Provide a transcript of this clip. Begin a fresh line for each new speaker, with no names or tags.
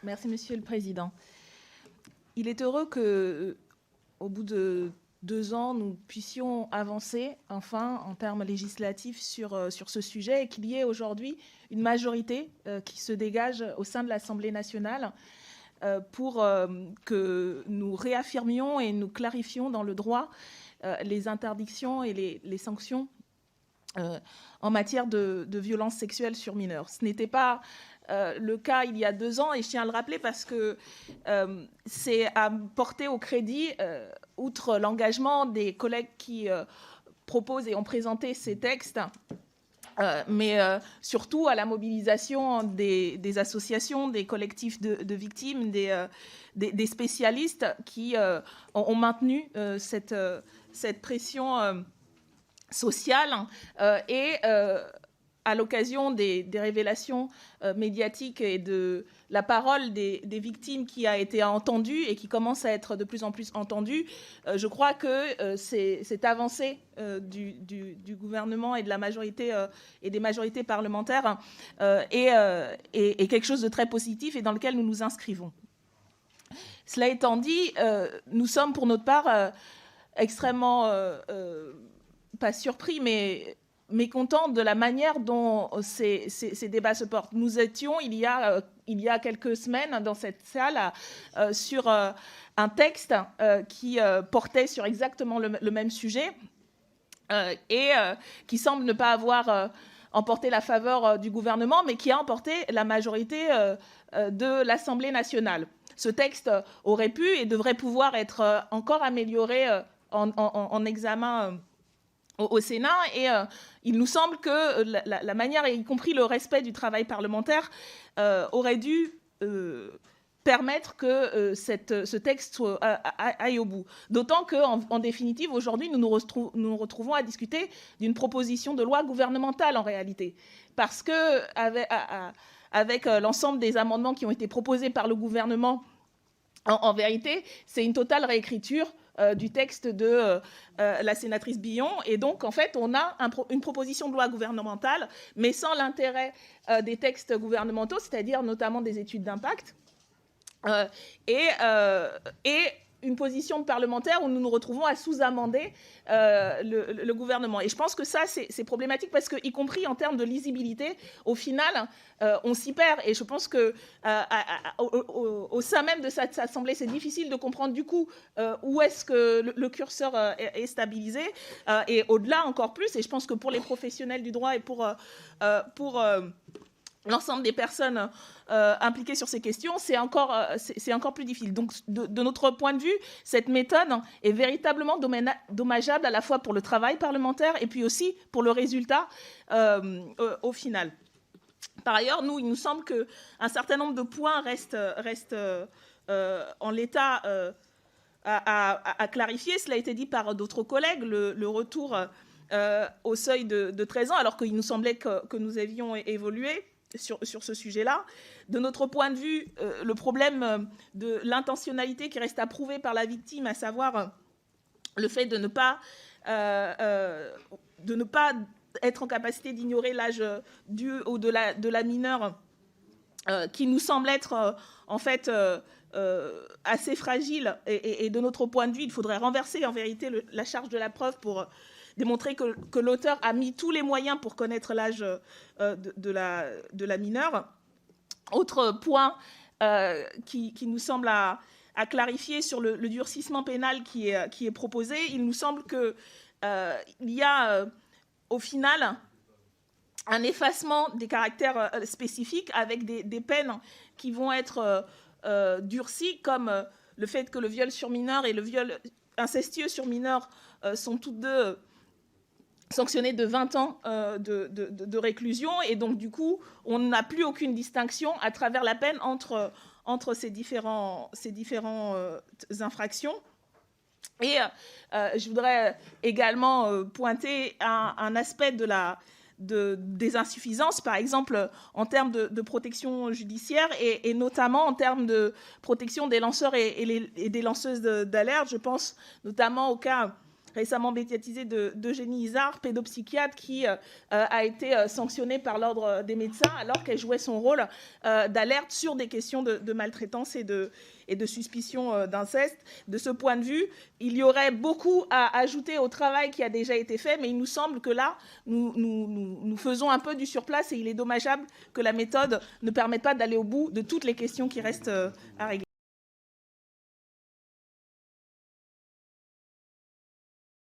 Merci, Monsieur le Président. Il est heureux que, au bout de 2 ans, nous puissions avancer, enfin, en termes législatifs sur ce sujet et qu'il y ait aujourd'hui une majorité qui se dégage au sein de l'Assemblée nationale pour que nous réaffirmions et nous clarifions dans le droit les interdictions et les sanctions en matière de violences sexuelles sur mineurs. Ce n'était pas le cas il y a 2 ans, et je tiens à le rappeler parce que c'est à porter au crédit, outre l'engagement des collègues qui proposent et ont présenté ces textes, mais surtout à la mobilisation des associations, des collectifs de victimes, des spécialistes qui ont maintenu cette pression sociale et à l'occasion des révélations médiatiques et de la parole des victimes qui a été entendue et qui commence à être de plus en plus entendue, je crois que cette avancée du gouvernement et de la majorité et des majorités parlementaires est quelque chose de très positif et dans lequel nous nous inscrivons. Cela étant dit, nous sommes pour notre part extrêmement pas surpris, mais mécontents de la manière dont ces débats se portent. Nous étions, il y a quelques semaines, dans cette salle, sur un texte qui portait sur exactement le même sujet et qui semble ne pas avoir emporté la faveur du gouvernement, mais qui a emporté la majorité de l'Assemblée nationale. Ce texte aurait pu et devrait pouvoir être encore amélioré en examen au Sénat, et il nous semble que la manière, y compris le respect du travail parlementaire, aurait dû permettre que ce texte aille au bout. D'autant qu'en définitive, aujourd'hui, nous nous retrouvons à discuter d'une proposition de loi gouvernementale en réalité. Parce que avec l'ensemble des amendements qui ont été proposés par le gouvernement, en vérité, c'est une totale réécriture du texte de la sénatrice Billon. Et donc, en fait, on a une proposition de loi gouvernementale, mais sans l'intérêt des textes gouvernementaux, c'est-à-dire notamment des études d'impact, et une position de parlementaire où nous nous retrouvons à sous-amender le gouvernement. Et je pense que ça, c'est problématique parce que, y compris en termes de lisibilité, au final, on s'y perd. Et je pense que au sein même de cette assemblée, c'est difficile de comprendre du coup où est-ce que le curseur est stabilisé. Et au-delà encore plus, et je pense que pour les professionnels du droit et pour l'ensemble des personnes impliquées sur ces questions, c'est encore plus difficile. Donc, de notre point de vue, cette méthode est véritablement dommageable à la fois pour le travail parlementaire et puis aussi pour le résultat au final. Par ailleurs, il nous semble qu'un certain nombre de points restent en l'état à clarifier. Cela a été dit par d'autres collègues, le retour au seuil de 13 ans, alors qu'il nous semblait que nous avions évolué sur ce sujet-là. De notre point de vue, le problème de l'intentionnalité qui reste à prouver par la victime, à savoir le fait de ne pas être en capacité d'ignorer l'âge du ou de la mineure, qui nous semble être en fait assez fragile. Et de notre point de vue, il faudrait renverser en vérité la charge de la preuve pour démontrer que l'auteur a mis tous les moyens pour connaître l'âge de la mineure. Autre point qui nous semble à clarifier sur le durcissement pénal qui est proposé, il nous semble qu'il y a au final un effacement des caractères spécifiques avec des peines qui vont être durcies, comme le fait que le viol sur mineur et le viol incestueux sur mineur sont toutes deux sanctionnés de 20 ans de réclusion, et donc du coup on n'a plus aucune distinction à travers la peine entre ces différentes infractions. Et je voudrais également pointer un aspect des insuffisances, par exemple en termes de protection judiciaire et notamment en termes de protection des lanceurs et des lanceuses d'alerte. Je pense notamment au cas récemment médiatisé d'Eugénie Izard, pédopsychiatre, qui a été sanctionnée par l'ordre des médecins alors qu'elle jouait son rôle d'alerte sur des questions de maltraitance et de suspicion d'inceste. De ce point de vue, il y aurait beaucoup à ajouter au travail qui a déjà été fait, mais il nous semble que là, nous faisons un peu du surplace et il est dommageable que la méthode ne permette pas d'aller au bout de toutes les questions qui restent à régler.